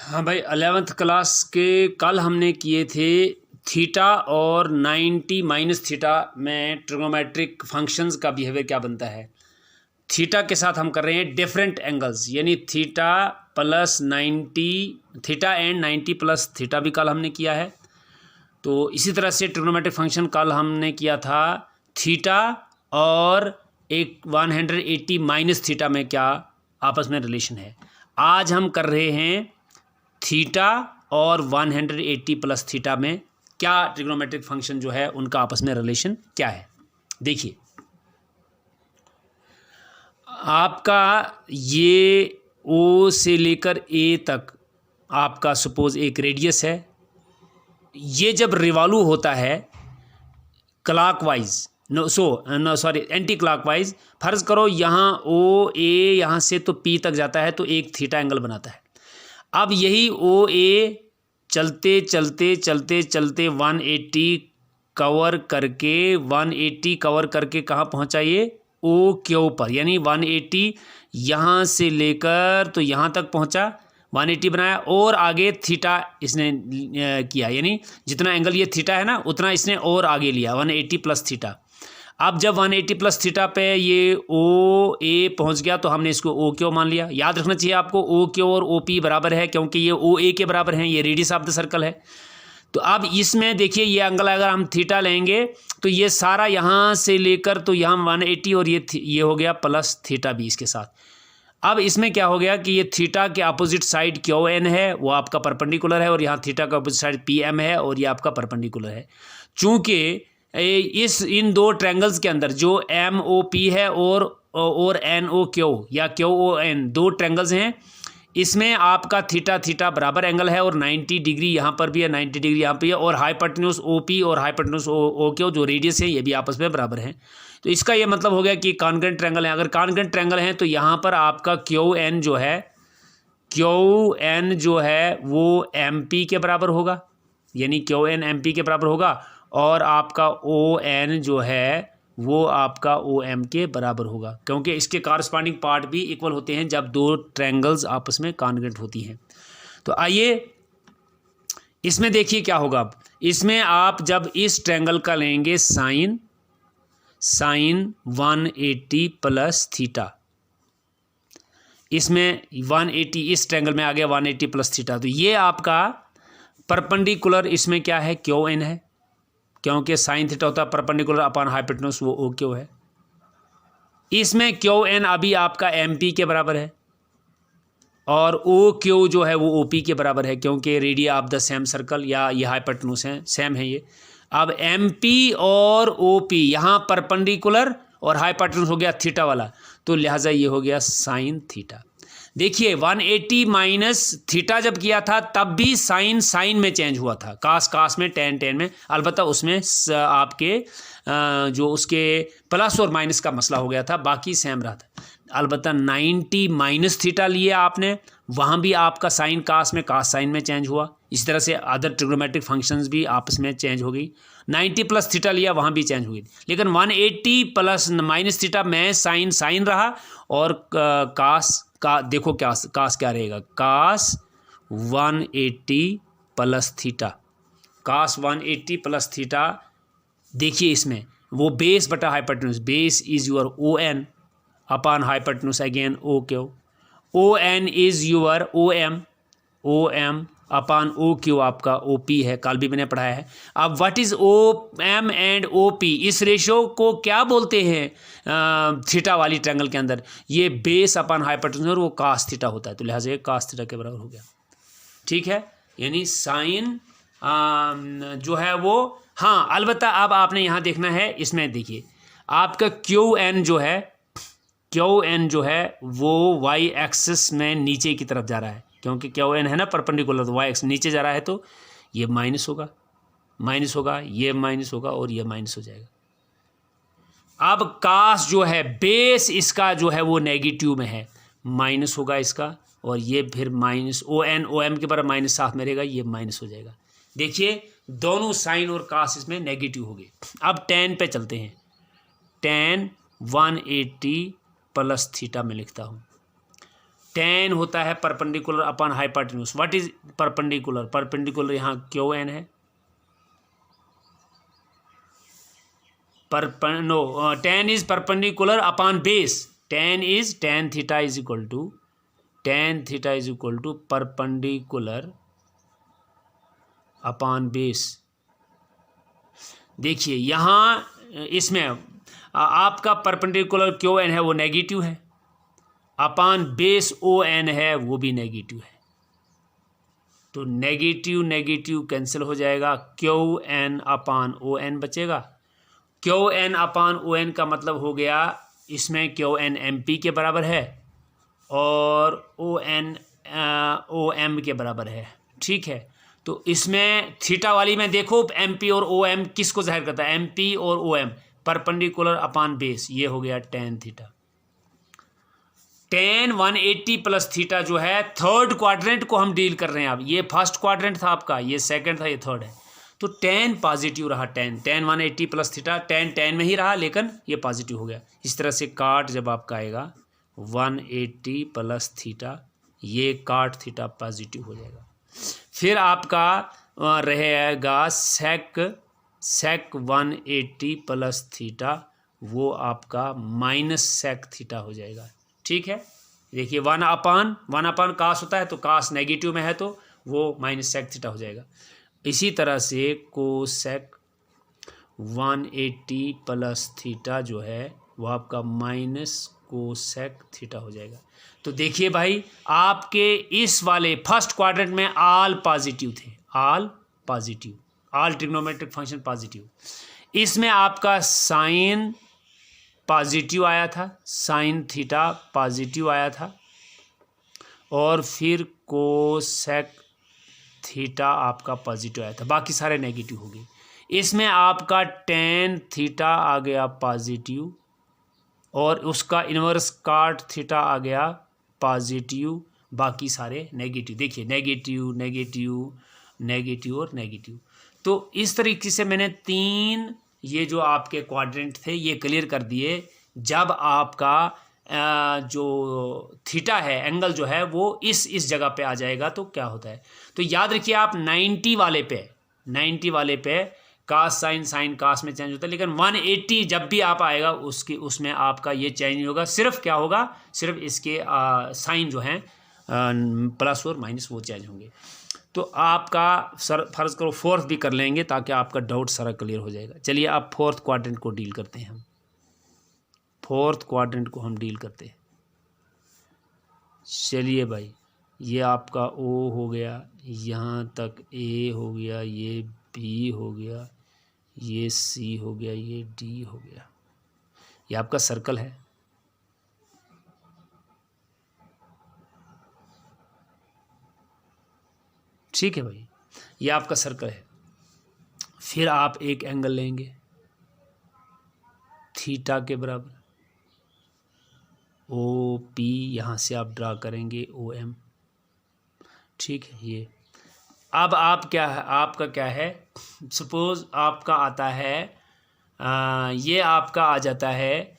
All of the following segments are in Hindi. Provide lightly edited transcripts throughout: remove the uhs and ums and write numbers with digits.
हाँ भाई, 11th क्लास के कल हमने किए थे थीटा और 90 माइनस थीटा में ट्रिग्नोमेट्रिक फंक्शंस का बिहेवियर क्या बनता है। थीटा के साथ हम कर रहे हैं डिफरेंट एंगल्स, यानी theta plus 90, theta and 90 plus theta भी कल हमने किया है। तो इसी तरह से ट्रिग्नोमेट्रिक फंक्शन कल हमने किया था थीटा और एक 180 माइनस थीटा में क्या आपस में रिलेशन है। आज हम कर रहे हैं थीटा और 180 प्लस थीटा में क्या ट्रिग्नोमेट्रिक फंक्शन जो है उनका आपस में रिलेशन क्या है। देखिए, आपका ये ओ से लेकर ए तक आपका सपोज एक रेडियस है। ये जब रिवॉल्व होता है क्लॉकवाइज, एंटी क्लॉकवाइज, फर्ज करो यहाँ ओ ए यहाँ से तो पी तक जाता है तो एक थीटा एंगल बनाता है। अब यही ओ ए चलते चलते चलते चलते 180 कवर करके कहाँ पहुँचा, ये ओ क्यू पर, यानी 180 यहाँ से लेकर तो यहाँ तक पहुँचा, 180 बनाया और आगे थीटा इसने किया, यानी जितना एंगल ये थीटा है ना उतना इसने और आगे लिया 180 प्लस थीटा। अब जब 180 प्लस थीटा पे ये ओ ए पहुंच गया तो हमने इसको ओ क्यू मान लिया। याद रखना चाहिए आपको ओ क्यू और ओ पी बराबर है क्योंकि ये ओ ए के बराबर हैं, ये रेडियस ऑफ द सर्कल है। तो अब इसमें देखिए ये एंगल अगर हम थीटा लेंगे तो ये सारा यहाँ से लेकर तो यहाँ 180 और ये हो गया प्लस थीटा भी इसके साथ। अब इसमें क्या हो गया कि ये थीटा के अपोजिट साइड क्यू एन है, वो आपका परपेंडिकुलर है, और यहाँ थीटा का अपोजिट साइड पी एम है और ये आपका परपेंडिकुलर है। चूँकि इन दो ट्रायंगल्स के अंदर जो एम ओ पी है और एन ओ क्यू या क्यू ओ एन दो ट्रायंगल्स हैं, इसमें आपका थीटा थीटा बराबर एंगल है और 90 डिग्री यहाँ पर भी है, 90 डिग्री यहाँ पर है, और हाइपोटेन्यूज ओ पी और हाइपोटेन्यूज ओ क्यू जो रेडियस है ये भी आपस में बराबर हैं। तो इसका ये मतलब हो गया कि कॉन्ग्रुएंट ट्रायंगल है। अगर कॉन्ग्रुएंट ट्रायंगल हैं तो यहाँ पर आपका क्यू एन जो है वो एम पी के बराबर होगा, यानी क्यू एन एम पी के बराबर होगा, और आपका ओ एन जो है वो आपका ओ एम के बराबर होगा, क्योंकि इसके कॉरस्पॉन्डिंग पार्ट भी इक्वल होते हैं जब दो ट्रायंगल्स आपस में कॉन्ग्रुएंट होती हैं। तो आइए इसमें देखिए क्या होगा। अब इसमें आप जब इस ट्रायंगल का लेंगे साइन 180 प्लस थीटा, इसमें 180 इस ट्रायंगल में आ गया 180 प्लस थीटा, तो ये आपका परपेंडिकुलर इसमें क्या है, क्यू एन है, क्योंकि साइन थीटा होता है परपेंडिकुलर अपॉन हाइपोटेन्यूज, वो ओ क्यू है। इसमें क्यू एन अभी आपका एम पी के बराबर है और ओ क्यू जो है वो ओ पी के बराबर है, क्योंकि radio of the same circle या ये हाइपोटेन्यूज हैं, सेम है ये। अब एम पी और ओ पी यहाँ परपेंडिकुलर और हाइपोटेन्यूज हो गया थीटा वाला, तो लिहाजा ये हो गया साइन थीटा। देखिए 180 माइनस थीटा जब किया था तब भी साइन में चेंज हुआ था, कास में, टेन में, अलबत्ता उसमें आपके जो उसके प्लस और माइनस का मसला हो गया था, बाकी सेम रहा था। अलबत्ता 90 माइनस थीटा लिया आपने, वहाँ भी आपका साइन कास साइन में चेंज हुआ। इसी तरह से अदर ट्रिग्नोमेट्रिक फंक्शंस भी आपस में चेंज हो गई। 90 प्लस थीटा लिया, वहाँ भी चेंज हो गई, लेकिन 180 प्लस माइनस थीटा में साइन रहा, और कास का देखो क्या कास क्या रहेगा, cos 180 plus theta, cos 180 plus theta. देखिए इसमें वो बेस बटा hypotenuse, base is your O N upon hypotenuse again O Q, O N is your O M upon O Q आपका ओ पी है, कल भी मैंने पढ़ाया है। अब what is O M and O P, इस रेशो को क्या बोलते हैं थीटा वाली ट्रायंगल के अंदर, ये बेस अपॉन हाइपोटेन्यूज और वो कास थीटा होता है, तो लिहाजा ये कास थीटा के बराबर हो गया। ठीक है, यानी साइन जो है वो, हाँ अलबत्ता अब आपने यहाँ देखना है, इसमें देखिए आपका क्यू एन जो है वो वाई एक्सिस में नीचे की तरफ जा रहा है, क्योंकि क्यू एन है ना परपेंडिकुलर, तो वाई एक्सिस नीचे जा रहा है, तो ये माइनस होगा, ये माइनस होगा और ये माइनस हो जाएगा। अब कास जो है बेस इसका जो है वो नेगेटिव में है, माइनस होगा इसका, और ये फिर माइनस ओ एम के बराबर माइनस साथ में रहेगा, ये माइनस हो जाएगा। देखिए दोनों साइन और कास इसमें नेगेटिव हो गए। अब टेन पे चलते हैं, टेन 180 प्लस थीटा में लिखता हूँ, टेन होता है perpendicular upon hypotenuse. What is perpendicular? Perpendicular यहाँ क्यू एन है, tan is perpendicular upon base. Tan theta is equal to perpendicular upon base. देखिए यहाँ इसमें आपका परपेंडिकुलर क्यू एन है वो नेगेटिव है, अपॉन बेस ओ एन है वो भी नेगेटिव है, तो नेगेटिव नेगेटिव कैंसिल हो जाएगा, Q N upon O N बचेगा। Q N upon O N का मतलब हो गया इसमें क्यू एन एम पी के बराबर है और ओ एन ओ एम के बराबर है, ठीक है। तो इसमें थीटा वाली में देखो एम पी और ओ एम किसको जाहिर करता है, एम पी और O M perpendicular upon base, ये हो गया tan theta. Tan 180 plus theta जो है थर्ड क्वाड्रेंट को हम डील कर रहे हैं। अब ये फर्स्ट क्वाड्रेंट था आपका, ये सेकंड था, ये थर्ड है, तो टेन पॉजिटिव रहा। टेन 180 प्लस थीटा, टेन में ही रहा लेकिन ये पॉजिटिव हो गया। इस तरह से काट जब आपका आएगा 180 प्लस थीटा, ये काट थीटा पॉजिटिव हो जाएगा। फिर आपका रहेगा सेक 180 प्लस थीटा, वो आपका माइनस सेक थीटा हो जाएगा, ठीक है। देखिए वन अपान कास होता है, तो कास नेगेटिव में है तो वो माइनस सेक थीटा हो जाएगा। इसी तरह से कोसेक 180 प्लस थीटा जो है वो आपका माइनस कोसेक थीटा हो जाएगा। तो देखिए भाई आपके इस वाले फर्स्ट क्वाड्रेंट में ऑल पॉजिटिव थे, ऑल ट्रिग्नोमेट्रिक फंक्शन पॉजिटिव। इसमें आपका साइन पॉजिटिव आया था, साइन थीटा पॉजिटिव आया था, और फिर कोसेक थीटा आपका पॉजिटिव आया था, बाकी सारे नेगेटिव हो गए। इसमें आपका टेन थीटा आ गया पॉजिटिव और उसका इन्वर्स काट थीटा आ गया पॉजिटिव, बाकी सारे नेगेटिव। देखिए नेगेटिव नेगेटिव नेगेटिव और नेगेटिव। तो इस तरीके से मैंने तीन ये जो आपके क्वाड्रेंट थे ये क्लियर कर दिए। जब आपका जो थीटा है एंगल जो है वो इस जगह पे आ जाएगा तो क्या होता है, तो याद रखिए आप 90 वाले पे कास साइन कास में चेंज होता है, लेकिन 180 जब भी आप आएगा उसमें आपका ये चेंज नहीं होगा। सिर्फ क्या होगा, सिर्फ इसके साइन जो हैं प्लस और माइनस वो चेंज होंगे। तो आपका फर्ज करो फोर्थ भी कर लेंगे ताकि आपका डाउट सारा क्लियर हो जाएगा। चलिए आप फोर्थ क्वाड्रेंट को डील करते हैं। चलिए भाई ये आपका ओ हो गया, यहाँ तक ए हो गया, ये बी हो गया, ये सी हो गया, ये डी हो गया, ये आपका सर्कल है। ठीक है भाई, ये आपका सर्कल है। फिर आप एक एंगल लेंगे थीटा के बराबर, ओ पी, यहाँ से आप ड्रा करेंगे ओ एम, ठीक है। ये अब आप क्या है, आपका क्या है, सपोज आपका आता है ये आपका आ जाता है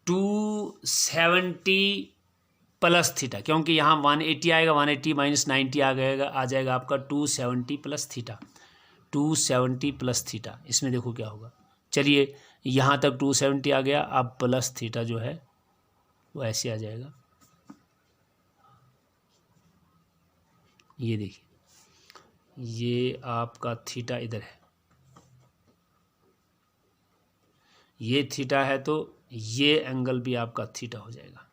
270 प्लस थीटा, क्योंकि यहाँ 180 आएगा, 180 माइनस 90 आ जाएगा आपका 270 प्लस थीटा, 270 प्लस थीटा। इसमें देखो क्या होगा, चलिए यहाँ तक 270 आ गया, अब प्लस थीटा जो है वो ऐसे आ जाएगा। ये देखिए ये आपका थीटा इधर है, ये थीटा है तो ये एंगल भी आपका थीटा हो जाएगा।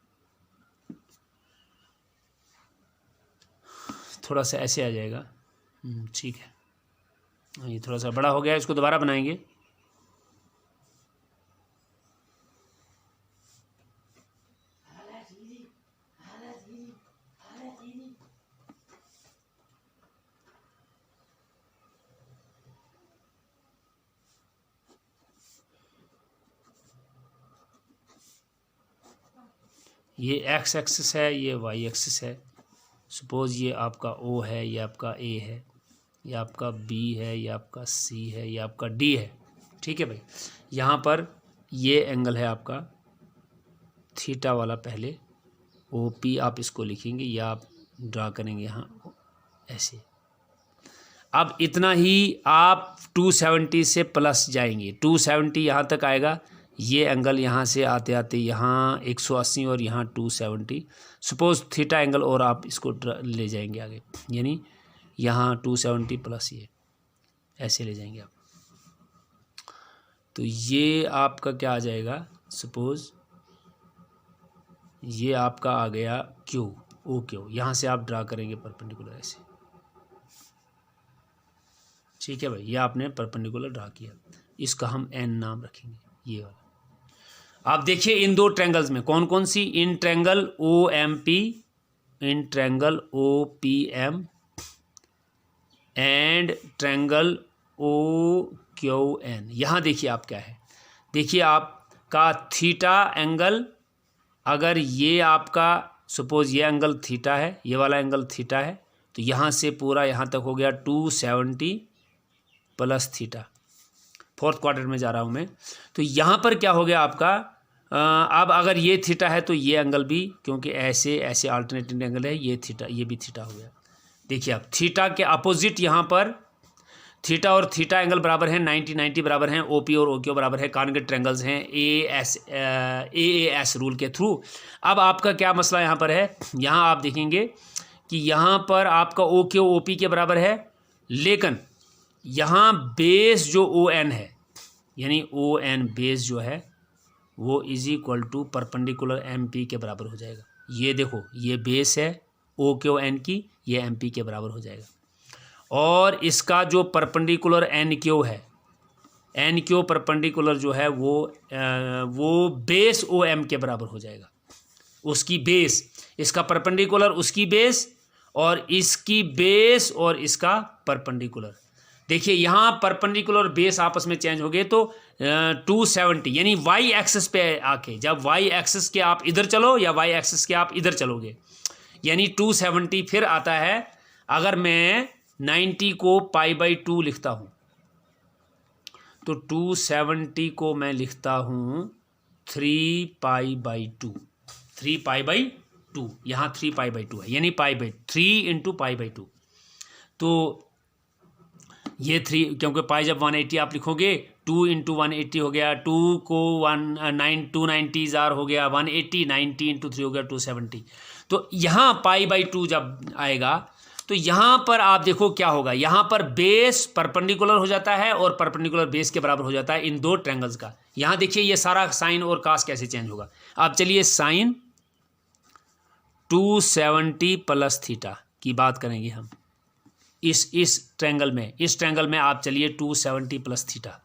थोड़ा सा ऐसे आ जाएगा, ठीक है। ये थोड़ा सा बड़ा हो गया, इसको दोबारा बनाएंगे। ये एक्स एक्सिस है, ये वाई एक्सिस है। सपोज़ ये आपका ओ है, ये आपका ए है, ये आपका बी है, ये आपका सी है, ये आपका डी है, ठीक है भाई। यहाँ पर ये एंगल है आपका थीटा वाला पहले, ओ पी आप इसको लिखेंगे या आप ड्रा करेंगे यहाँ ऐसे। अब इतना ही आप 270 से प्लस जाएंगे, 270 यहाँ तक आएगा, ये एंगल यहाँ से आते आते यहाँ 180 और यहाँ 270, सपोज थीटा एंगल, और आप इसको ले जाएंगे आगे, यानी यहाँ 270 प्लस ये ऐसे ले जाएंगे आप। तो ये आपका क्या आ जाएगा, सपोज ये आपका आ गया क्यू, ओ क्यू, यहाँ से आप ड्रा करेंगे परपेंडिकुलर ऐसे, ठीक है भाई, ये आपने परपेंडिकुलर ड्रा किया, इसका हम एन नाम रखेंगे, ये वाला। आप देखिए इन दो ट्रायंगल्स में कौन कौन सी, in triangle O M P, in triangle O P M and triangle O Q N. यहाँ देखिए आप क्या है, देखिए आपका थीटा एंगल, अगर ये आपका सपोज ये एंगल थीटा है, ये वाला एंगल थीटा है, तो यहाँ से पूरा यहाँ तक हो गया 270 प्लस थीटा, फोर्थ क्वाड्रेंट में जा रहा हूँ मैं। तो यहाँ पर क्या हो गया आपका, अब अगर ये थीटा है तो ये एंगल भी, क्योंकि ऐसे ऐसे अल्टरनेटिंग एंगल है, ये थीटा, ये भी थीटा हो गया। देखिए आप थीटा के अपोजिट यहाँ पर थीटा और थीटा एंगल बराबर हैं, 90 बराबर हैं, ओपी और ओक्यू बराबर है, कॉन्केट ट्रायंगल्स हैं ए एस रूल के थ्रू। अब आपका क्या मसला यहाँ पर है, यहाँ आप देखेंगे कि यहाँ पर आपका ओक्यू ओपी के बराबर है, लेकिन यहाँ बेस जो ओ एन है, यानी ओ एन बेस जो है वो is equal to perpendicular M P के बराबर हो जाएगा। ये देखो ये बेस है ओ क्यू एन की, ये एम पी के बराबर हो जाएगा, और इसका जो परपेंडिकुलर एन क्यू है, एन क्यू परपेंडिकुलर जो है वो बेस ओ एम के बराबर हो जाएगा, उसकी बेस, इसका परपेंडिकुलर उसकी बेस, और इसकी बेस और इसका परपेंडिकुलर। देखिए यहाँ परपेंडिकुलर बेस आपस में चेंज हो गए, तो 270 यानी वाई एक्सिस पे आके, जब वाई एक्सिस के आप इधर चलो या वाई एक्सिस के आप इधर चलोगे, यानी 270 फिर आता है। अगर मैं 90 को π/2 लिखता हूँ तो 270 को मैं लिखता हूँ 3π/2, 3π/2, यहाँ 3π/2 है, यानी 3 × π/2। तो ये 3, क्योंकि पाई जब 180 आप लिखोगे 2 × 180 हो गया, 2 को 290 जार हो गया 180, 90 × 3 हो गया 270। तो यहाँ π/2 जब आएगा तो यहाँ पर आप देखो क्या होगा, यहाँ पर बेस परपेंडिकुलर हो जाता है और परपेंडिकुलर बेस के बराबर हो जाता है इन दो ट्रायंगल्स का। यहाँ देखिए ये सारा साइन और कास कैसे चेंज होगा। अब चलिए साइन 270 प्लस थीटा की बात करेंगे हम इस ट्रायंगल में, इस ट्रायंगल में आप चलिए 270 प्लस थीटा,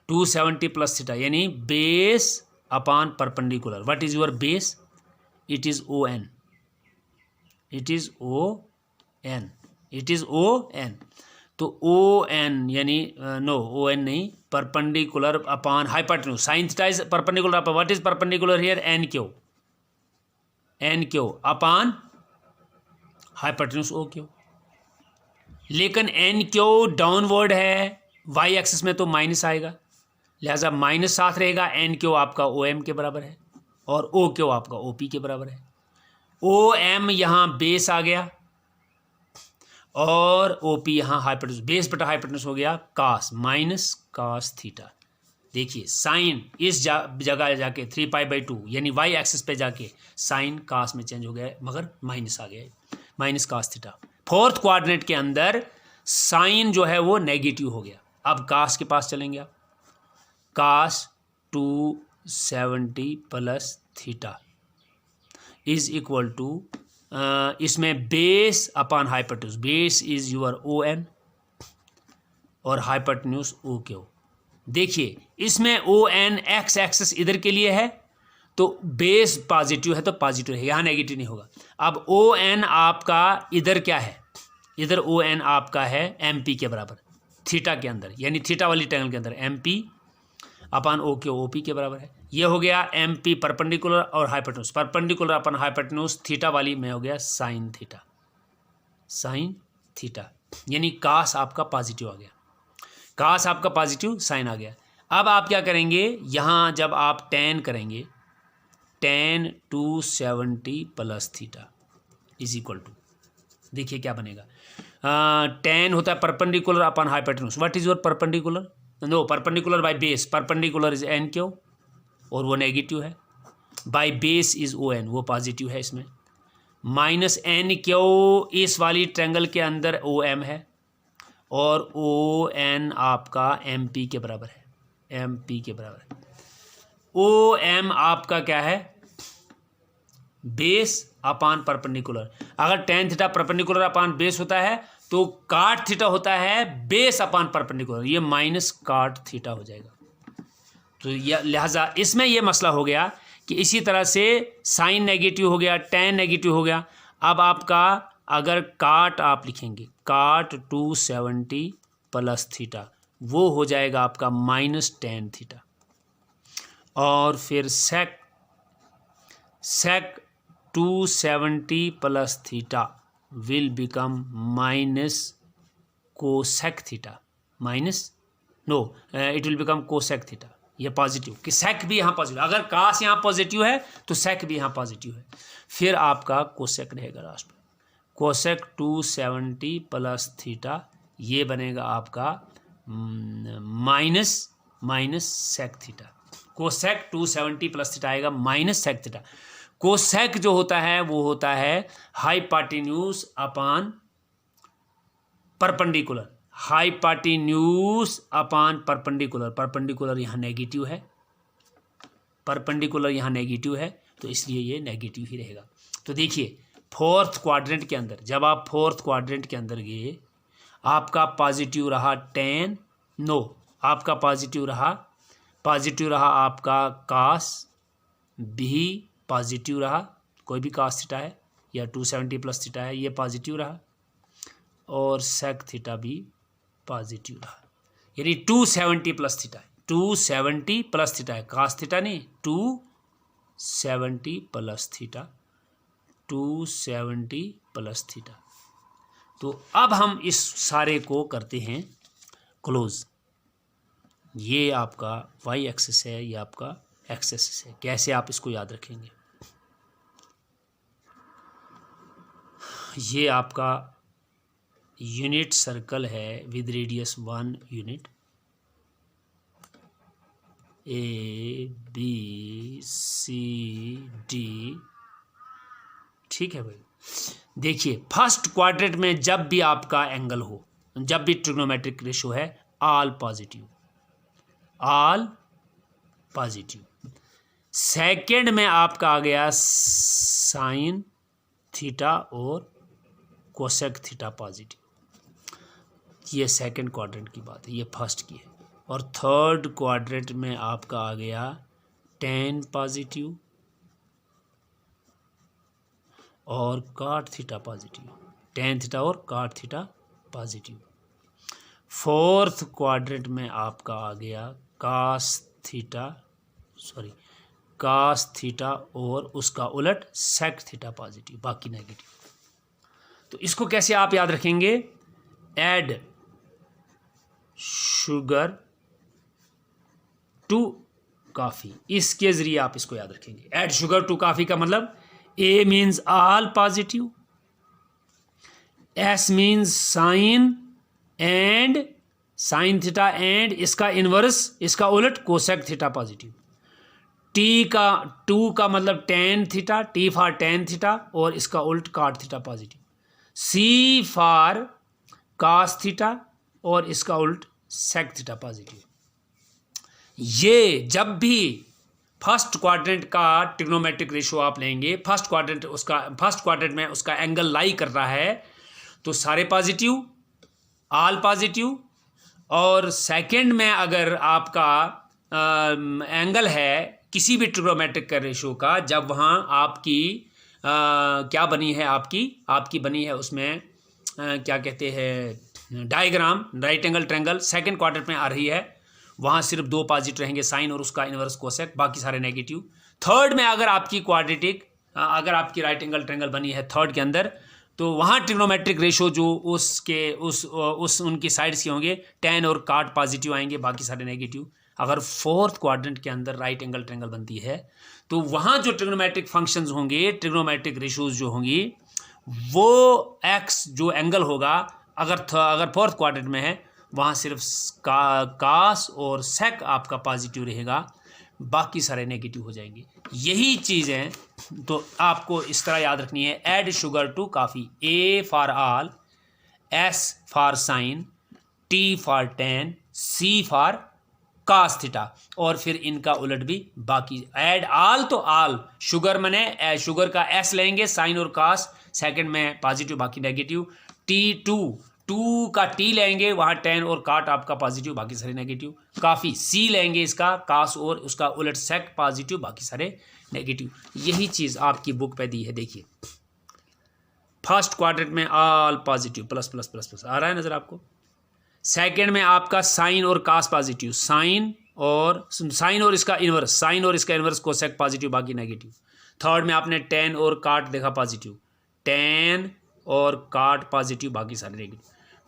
270 प्लस थीटा यानी base upon perpendicular. What is your base? It is O N, it is O N, it is O N. तो ओ एन यानी नो ओ एन नहीं, perpendicular upon hypotenuse. Sine theta is perpendicular upon, what is perpendicular here? N Q, N Q upon hypotenuse O Q. लेकिन एन क्यू डाउनवर्ड है, वाई एक्सिस में तो माइनस आएगा, लिहाजा माइनस साथ रहेगा। एन क्यू आपका ओ एम के बराबर है और ओ क्यू आपका ओ पी के बराबर है। ओ एम यहाँ बेस आ गया और ओ पी यहाँ हाइपोटेन्यूज, बेस बटा हाइपोटेन्यूज हो गया कास, माइनस कास थीटा। देखिए साइन इस जगह जाके 3π/2 यानी वाई एक्सिस पे जाके साइन कास में चेंज हो गया, मगर माइनस आ गया, minus cos theta. Fourth quadrant के अंदर साइन जो है वो नेगेटिव हो गया। अब कास के पास चलेंगे आप, cos 270 plus theta is equal to, इसमें base upon hypotenuse, base is your O N और हाइपोटेन्यूज ओ क्यू। देखिए इसमें ओ एन एक्स एक्सिस इधर के लिए है तो बेस पॉजिटिव है तो पॉजिटिव है, यहाँ नेगेटिव नहीं होगा। अब ओ एन आपका इधर क्या है, इधर ओ एन आपका है एम पी के बराबर थीटा के अंदर, यानी थीटा वाली ट्रायंगल के अंदर M P upon O Q O P के बराबर है। ये हो गया एम पी परपेंडिकुलर और hypotenuse, perpendicular upon hypotenuse theta वाली में हो गया साइन थीटा, साइन थीटा यानी कास आपका पॉजिटिव आ गया, कास आपका पॉजिटिव, साइन आ गया। अब आप क्या करेंगे, यहाँ जब आप टेन करेंगे tan 270 plus theta is equal to, देखिए क्या बनेगा, tan होता है perpendicular upon hypotenuse. What is your perpendicular? No, perpendicular by base, perpendicular is N Q और वो नेगेटिव है, by base is O N, वो पॉजिटिव है इसमें, माइनस एन क्यू इस वाली ट्रायंगल के अंदर ओ एम है और ओ एन आपका एम पी के बराबर है, एम पी के बराबर है। ओ एम आपका क्या है? Base upon perpendicular. अगर tan थीटा परपेंडिकुलर अपान बेस होता है तो काट थीटा होता है बेस अपान परपेंडिकुलर, ये माइनस काट थीटा हो जाएगा। तो लिहाजा इसमें ये मसला हो गया कि इसी तरह से साइन नेगेटिव हो गया, tan नेगेटिव हो गया। अब आपका अगर काट आप लिखेंगे, काट 270 प्लस थीटा, वो हो जाएगा आपका माइनस tan थीटा। और फिर sec 270 plus theta will become minus cosec theta, minus no it will become cosec theta, ये पॉजिटिव कि सेक भी यहाँ पॉजिटिव, अगर कास यहाँ पॉजिटिव है तो सेक भी यहाँ पॉजिटिव है। फिर आपका कोसेक रहेगा लास्ट में, कोसेक 270 प्लस थीटा, ये बनेगा आपका minus sec theta. Cosec 270 plus theta आएगा माइनस सेक थीटा। कोसेक जो होता है वो होता है hypotenuse upon perpendicular, hypotenuse upon perpendicular, perpendicular यहाँ नेगेटिव है, परपेंडिकुलर यहाँ नेगेटिव है, तो इसलिए ये नेगेटिव ही रहेगा। तो देखिए फोर्थ क्वाड्रेंट के अंदर, जब आप फोर्थ क्वाड्रेंट के अंदर गए, आपका पॉजिटिव रहा tan, नो आपका पॉजिटिव रहा आपका कास, भी पॉजिटिव रहा, कोई भी कास थीटा है या 270 प्लस थीटा है, ये पॉजिटिव रहा, और सेक थीटा भी पॉजिटिव रहा, यानी 270 प्लस थीटा है, 270 प्लस थीटा है, कास थीटा नहीं, 270 प्लस थीटा, 270 प्लस थीटा। तो अब हम इस सारे को करते हैं क्लोज। ये आपका वाई एक्सिस है, ये आपका एक्स एक्सिस है। कैसे आप इसको याद रखेंगे? ये आपका यूनिट सर्कल है with radius 1 unit, A B C D, ठीक है भाई। देखिए फर्स्ट क्वाड्रेंट में जब भी आपका एंगल हो, जब भी ट्रिग्नोमेट्रिक रेशियो है, all positive, all positive. Second में आपका आ गया साइन थीटा और कोसेक थीटा पॉजिटिव, ये सेकंड क्वाड्रेंट की बात है, ये फर्स्ट की है। और थर्ड क्वाड्रेंट में आपका आ गया tan पॉजिटिव और काट थीटा पॉजिटिव, tan थीटा और काट थीटा पॉजिटिव। फोर्थ क्वाड्रेंट में आपका आ गया कास थीटा और उसका उलट सेक थीटा पॉजिटिव, बाकी नेगेटिव। तो इसको कैसे आप याद रखेंगे? ऐड शुगर टू कॉफी, इसके जरिए आप इसको याद रखेंगे। ऐड शुगर टू कॉफी का मतलब A means all positive, S means sine and sine theta and इसका इनवर्स, इसका उलट कोसेक थीटा पॉजिटिव। टी का 2 का मतलब tan theta, T for tan theta और इसका उल्ट cot theta positive. C for cos theta और इसका उल्ट सेक थीटा पॉजिटिव। ये जब भी फर्स्ट क्वाड्रेंट का ट्रिग्नोमेट्रिक रेशियो आप लेंगे, फर्स्ट क्वाड्रेंट में उसका एंगल लाई कर रहा है तो सारे पॉजिटिव, ऑल पॉजिटिव। और सेकंड में अगर आपका एंगल है किसी भी ट्रिग्नोमेट्रिक का रेशियो का, जब वहाँ आपकी क्या बनी है, आपकी बनी है उसमें क्या कहते हैं diagram, right angle triangle, second quadrant में आ रही है, वहाँ सिर्फ 2 पॉजिटिव रहेंगे, साइन और उसका इनवर्स कोसेक, बाकी सारे नेगेटिव। थर्ड में अगर आपकी राइट एंगल ट्रायंगल बनी है थर्ड के अंदर, तो वहाँ ट्रिग्नोमेट्रिक रेशियो जो उनकी साइड्स के होंगे, tan और काट पॉजिटिव आएंगे, बाकी सारे नेगेटिव। अगर फोर्थ क्वाड्रेंट के अंदर राइट एंगल ट्रायंगल बनती है तो वहाँ जो ट्रिग्नोमेट्रिक फंक्शंस होंगे, ट्रिग्नोमेट्रिक रेशोज जो होंगी, वो एक्स जो एंगल होगा अगर फोर्थ क्वाड्रेंट में है वहाँ सिर्फ कास और सेक आपका पॉजिटिव रहेगा, बाकी सारे नेगेटिव हो जाएंगे। यही चीज़ें तो आपको इस तरह याद रखनी है। Add sugar to coffee, A for all, S for sine, T for tan, C for cos theta, और फिर इनका उलट भी बाकी। ऐड आल तो आल, शुगर मने शुगर का एस लेंगे, साइन और कास सेकंड में पॉजिटिव बाकी नेगेटिव। टी टू का टी लेंगे, वहाँ टेन और काट आपका पॉजिटिव बाकी सारे नेगेटिव। काफ़ी सी लेंगे इसका कास और उसका उलट सेक पॉजिटिव बाकी सारे नेगेटिव। यही चीज़ आपकी बुक पे दी है। देखिए फर्स्ट क्वाड्रेंट में all positive plus plus plus plus आ रहा है नज़र आपको। सेकंड में आपका साइन और कास पॉजिटिव, साइन और इसका इन्वर्स, साइन और इसका इन्वर्स कोसेक पॉजिटिव बाकी नेगेटिव। थर्ड में आपने टेन और काट देखा पॉजिटिव, टेन और काट पॉजिटिव बाकी सारे नेगेटिव।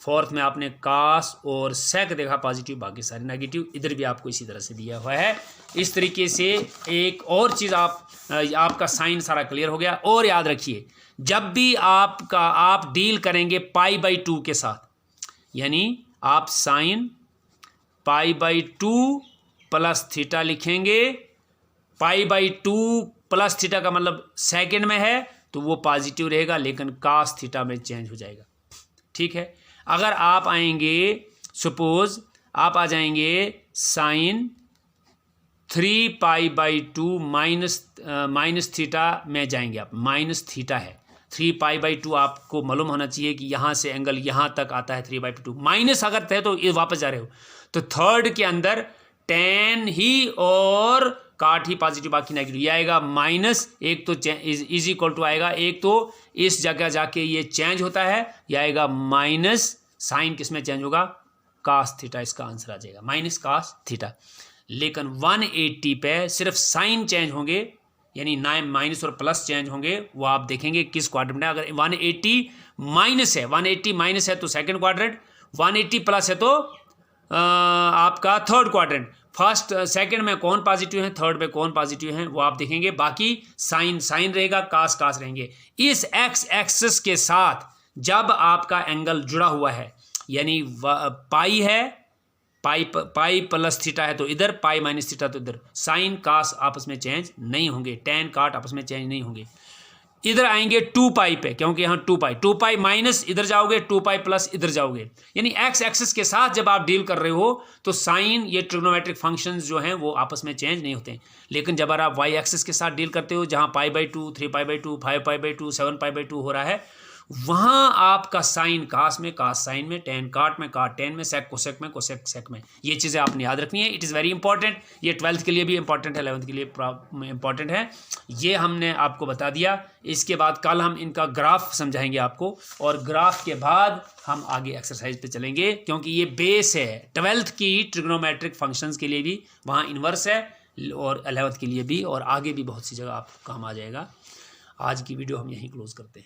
फोर्थ में आपने कास और सेक देखा पॉजिटिव बाकी सारे नेगेटिव। इधर भी आपको इसी तरह से दिया हुआ है। इस तरीके से एक और चीज़ आपका साइन सारा क्लियर हो गया। और याद रखिए जब भी आप डील करेंगे पाई बाई 2 के साथ, यानी आप sine pi by 2 plus theta लिखेंगे। पाई बाई 2 प्लस थीटा का मतलब सेकंड में है तो वो पॉजिटिव रहेगा, लेकिन कास थीटा में चेंज हो जाएगा। ठीक है, अगर आप आएंगे सपोज आप आ जाएंगे sine 3 pi by 2 minus theta में जाएंगे आप, माइनस थीटा है 3 पाई बाई 2। आपको मालूम होना चाहिए कि यहाँ से एंगल यहाँ तक आता है 3 बाई 2। माइनस अगर थे तो ये वापस जा रहे हो तो थर्ड के अंदर टेन ही और काट ही पॉजिटिव बाकी नेगेटिव, ये आएगा माइनस। एक तो इज इक्वल टू आएगा, एक तो इस जगह जाके ये चेंज होता है, ये आएगा माइनस। साइन किस में चेंज होगा? कास थीटा, इसका आंसर आ जाएगा माइनस कास थीटा। लेकिन 180 पे सिर्फ साइन चेंज होंगे, यानी 9 माइनस और प्लस चेंज होंगे। वो आप देखेंगे किस क्वाड्रेंट में। अगर 180 माइनस है, 180 माइनस है तो सेकंड क्वाड्रेंट, 180 प्लस है तो आपका थर्ड क्वाड्रेंट। फर्स्ट सेकंड में कौन पॉजिटिव है, थर्ड में कौन पॉजिटिव है वो आप देखेंगे। बाकी साइन रहेगा, कास रहेंगे। इस एक्स एक्सिस के साथ जब आपका एंगल जुड़ा हुआ है, यानी पाई है, पाई प्लस थीटा है तो इधर, पाई माइनस थीटा तो इधर, साइन कास आपस में चेंज नहीं होंगे, टेन काट आपस में चेंज नहीं होंगे। इधर आएंगे 2 पाई पे, क्योंकि यहाँ 2 पाई माइनस इधर जाओगे, 2 पाई प्लस इधर जाओगे। यानी एक्स एक्सिस के साथ जब आप डील कर रहे हो तो साइन, ये ट्रिग्नोमेट्रिक फंक्शंस जो हैं वो आपस में चेंज नहीं होते। लेकिन जब आप वाई एक्सिस के साथ डील करते हो, जहाँ पाई by 2, 3 pi by 2, 5 pi by 2, 7 pi by 2 हो रहा है, वहाँ आपका साइन कास में, कास साइन में, टेन काट में, काट टेन में, सेक कोसेक में, कोसेक सेक में। ये चीज़ें आपने याद रखनी है। It is very important. ये 12th के लिए भी इंपॉर्टेंट है, 11th के लिए इंपॉर्टेंट है। ये हमने आपको बता दिया। इसके बाद कल हम इनका ग्राफ समझाएंगे आपको, और ग्राफ के बाद हम आगे एक्सरसाइज पे चलेंगे, क्योंकि ये बेस है 12th की ट्रिग्नोमेट्रिक फंक्शंस के लिए भी, वहाँ इन्वर्स है, और 11th के लिए भी, और आगे भी बहुत सी जगह आपको काम आ जाएगा। आज की वीडियो हम यहीं क्लोज करते हैं।